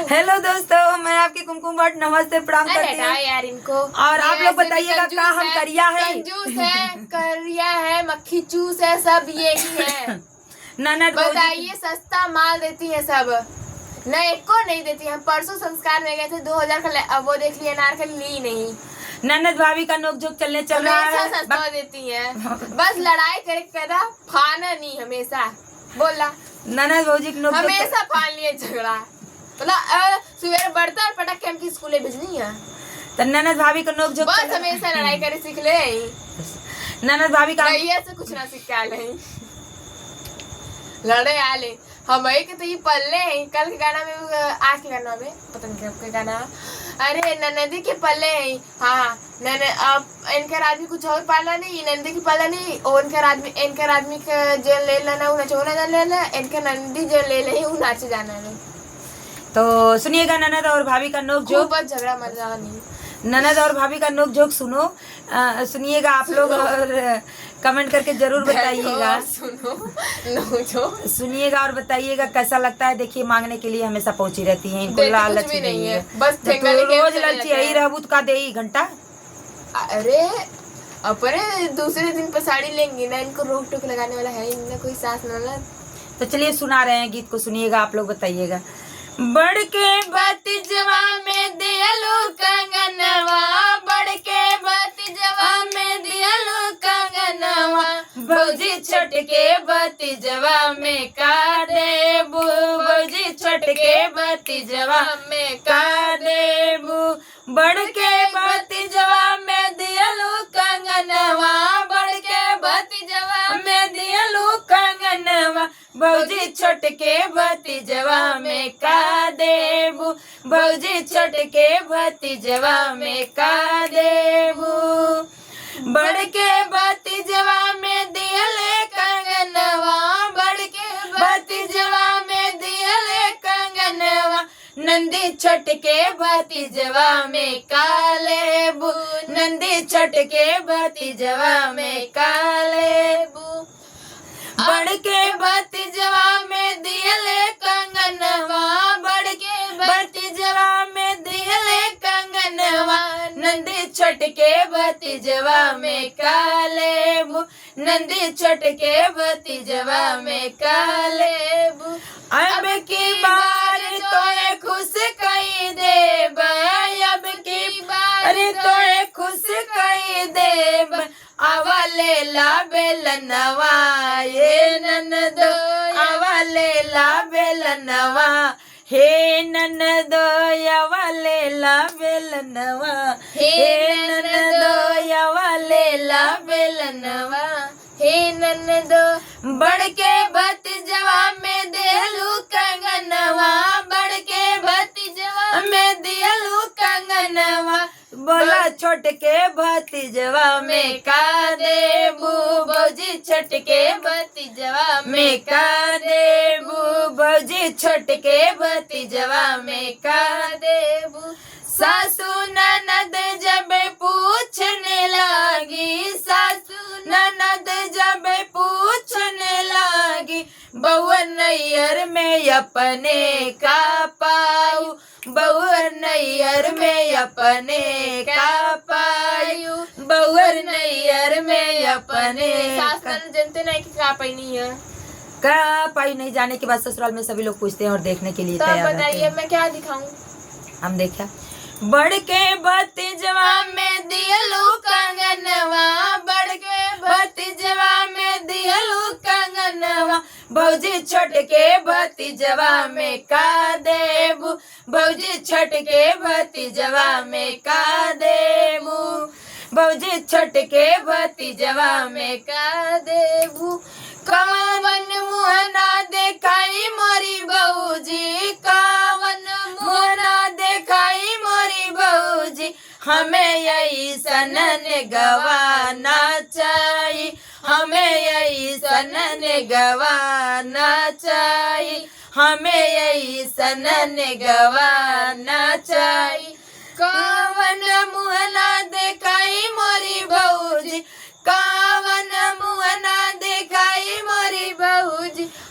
Hello दोस्तों, मैं आपकी कुमकुम भट्ट नमस्ते प्रणाम करती हूँ यार इनको। और आप लोग बताइएगा क्या हम करिया है, कंजूस है, करिया है, मक्खी चूस है, सब यही है। ननद बताइए, सस्ता माल देती है सब, न एक को नहीं देती। हम परसों संस्कार में गए थे, 2000 का वो देख लिया, नारकली ली नहीं। ननद भाभी का नोकझोंक चलने चल रहा है। सस्ता देती है, बस लड़ाई करे कदा फाना नहीं, हमेशा बोला ननद भौजी की नोकझोंक हमेशा फान लिए झगड़ा। मतलब सुबह बढ़ता और पटक के हमकी स्कूले भेजनी है, तो ननद भाभी का नोकझोंक बस हमेशा लड़ाई करे सीख ले। ननद भाभी का भैया से कुछ ना सीख के आले लड़े आले हम के तो ये पल्ले हैं। कल के गाना में आज के गाना में पता नहीं कब के गाना, अरे ननदी के पल्ले हैं। हाँ नन अब इनकर आदमी कुछ और पाला नहीं, नंदी की पाला नहीं, और इनकर आदमी का जो ले लेना वो नचोना ले लेना, इनका नंदी जो ले ले वो नाच जाना नहीं। तो सुनिएगा ननद और भाभी का नोकझोंक, बस झगड़ा मजा नहीं। ननद और भाभी का नोकझोंक सुनिएगा आप लोग और कमेंट करके जरूर बताइएगा। सुनिएगा और बताइएगा कैसा लगता है। देखिए मांगने के लिए हमेशा पहुंची रहती हैं, इनको लालच ही नहीं है, बस रोज ललची यही रहबूत का दे घंटा। अरे अपने दूसरे दिन पर साड़ी लेंगी ना, इनको रोक टोक लगाने वाला है इनका कोई सास ननद। तो चलिए सुना रहे हैं गीत को, सुनिएगा आप लोग बताइएगा। बढ़ के भतीजवा में दियलू कंगनवा, बढ़ के भतीजवा में दियलू कंगनवा, भौजी छोट के भतीजवा में का देबू, भौजी छोट के भतीजवा में का देबू, बढ़ के भतीजवा में दियलू कंगनवा, बढ़ के भतीजवा में दियलू कंगनवा, भौजी छोट के भतीजवा में का देबू, भौजी छोट के भतीजवा में का देबू, बढ़ के भतीजवा में दियले कंगनवा, बढ़ के भतीजवा में दियले कंगनवा, नंदी छोट के भतीजवा में का लेबू, नंदी छोट के भतीजवा में का लेबू, बढ़ के भतीजवा में दियले कंगनवा, बढ़ के भतीजवा में दियले कंगनवा, नंदी छोट के भतीजवा में का लेबू, नंदी छोट के भतीजवा में का लेबू, अब की बार तोए खुश कई देब, अब की बार तोए खुश कई देब, आवा लेला बेलनवा ये ननदो, आवा लेला बेलनवा हे ननदो, आवा लेला बेलनवा हे ननदो, आवा लेला बेलनवा हे ननदो, बढ़ के भतीजवा में देलू कंगनवा, बढ़ के भतीजवा में दियलू कंगनवा, बोला छोट के भतीजवा में का देबू, भौजी छोट के भतीजवा में का देबू, भौजी छोट के भतीजवा में का देबू, सासू ननद जब पूछने लगी, सासू ननद जब पूछने लगी, बउआ नैयर में अपने का पाऊ, बउआ नैयर में अपने का पायू, बउआ नैयर में अपने सास ननद जानते नहीं कि का पैनी है, का पाई नहीं जाने के बाद ससुराल में सभी लोग पूछते हैं और देखने के लिए तैयार रहते हैं। बताइए मैं क्या दिखाऊं? हम देखा बढ़ के भतीजवा में दियलू कंगनवा, बढ़ के भतीजवा में दियलू कंगनवा, भौजी छोट के भतीजवा में का देबू, भौजी छोट के भतीजवा में का देबू, भौजी छोट के भतीजवा में का देबू, कावन मुहना देखाई मोरी भौजी, कावन मुहना देखाई मोरी भौजी, हमें यही सनन गवाना चाहिए, हमें यही सनन गवाना चाहिए, हमें यही सनन गवाना चाहिए, कावन मुहना देखाई मोरी भौजी, कावन मुहना देखाई मोरी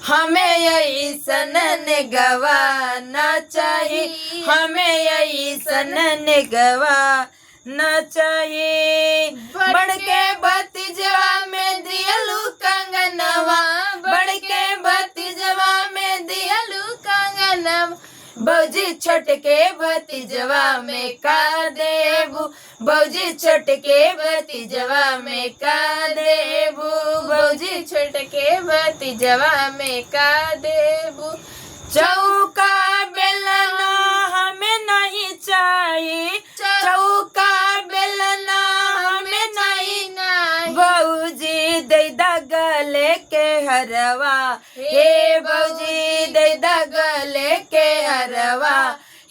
हमें यही सनन गवाना चाहिए, हमें यही सनन गवाना चाहिए। बढ़ के भतीजवा में दियलू कंगनवा, बढ़ के भतीजवा में दियलू कंगनवा। बौजी छोट के भतीजवा में का देबू, बौजी छोट के भतीजवा में का देबू, बौजी छोट के भतीजवा में का देबू। चौका बेलना हमें नहीं चाहिए, चौका बेलना हमें नहीं, बौजी दैदा गले के हरवा, हे बौजी दैदा गले के हरवा,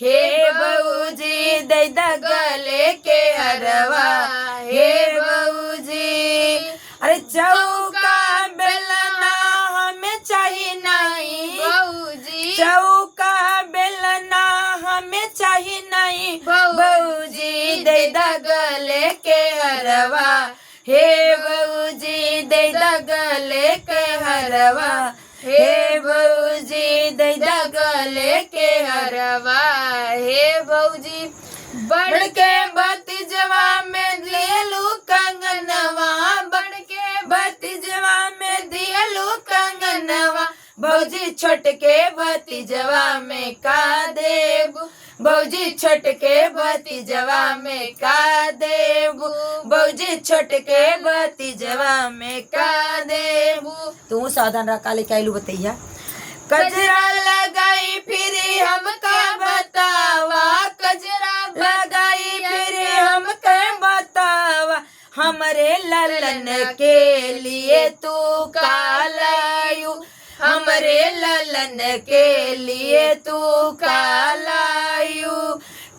हे बौजी दैदा गले के हरवा, हे बौजी। अरे चौका बेलना हमें चाहिए नहीं बौजी, चौका बेलना हमें चाहिए नहीं, बौजी दैदा गले के हरवा, हे बौजी दैदा गले के हरवा, हे बौजी दैदा गले के हरवा, हे बौजी। बढ़ के भतीजवा में दियलू कंगनवा, बढ़ के भतीजवा में दियलू कंगनवा। बौजी छोट के भतीजवा में का देबू, बौजी छोट के भतीजवा में का देबू, बौजी छोट के भतीजवा में का देबू। तू सावधान रह, काले कैलू बतैया। कजरा लगाई फिर हमका बतावा, कजरा लगाई फिर हमका बतावा। हमरे ललन के लिए तू कालायू, हमरे ललन के लिए तू कालायू।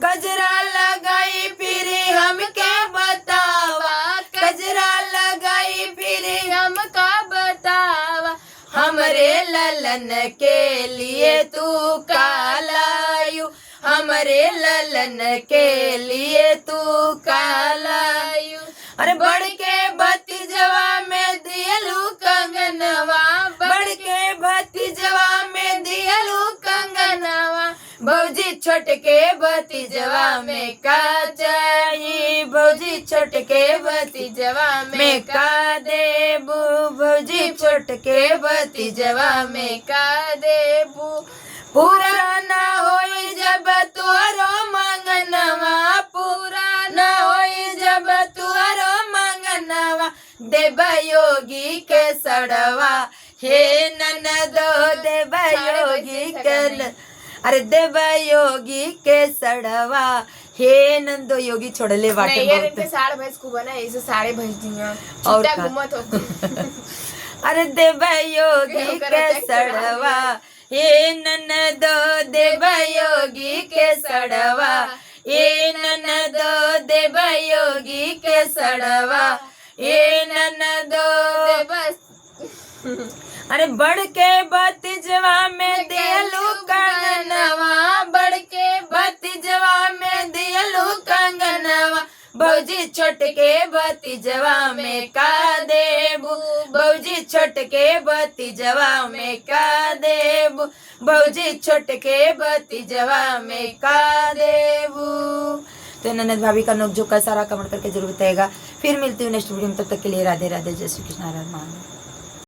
गजरा लगाई फिर हमके बतावा, गजरा लगाई फिर हमका बतावा। हमरे ललन के लिए तू कालायू, हमरे ललन के लिए तू कालायू। अरे बढ़ के भतीजवा में दियलू कंगनवा, बढ़ के भतीजवा में दियलू कंगनवा। बौजी छोट के भतीजवा में का चाहिए, बौजी छोट के भतीजवा में का देबू, बौजी छोट के भतीजवा में का देबू। पूरा न होई जब तुअरो मंगनवा, पूरा न होई जब तुअरो मंगनवा। देबा योगी के सड़वा, हे ननदो देबा योगी के, अरे देबा योगी के सड़वा, हे नंदो योगी छोड़ले बाटे नहीं यार, बहुत। इनके साढ़े भैंस को बना ऐसे साढ़े भैंस दिया और चिट्टा का? घुमत हो। अरे देबा योगी के सड़वा, हे ननदो देबा योगी के सड़वा, हे ननदो देबा योगी के सड़वा, हे ननदो। अरे बढ़ के भतीजवा में दियलू कंगनवा, बढ़ के भतीजवा में दियलू कंगनवा। बौजी छोट के भतीजवा में का देबू, बौजी छोट के भतीजवा में का देबू, बौजी छोट के भतीजवा में का देबू। तो ननद भाभी का नोक झोंक का सारा कमेंट करके जरूर बताएगा। फिर मिलती हूँ नेक्स्ट वीडियो में, तब तक के लिए राधे राधे, जय श्री कृष्ण, हर हर महादेव।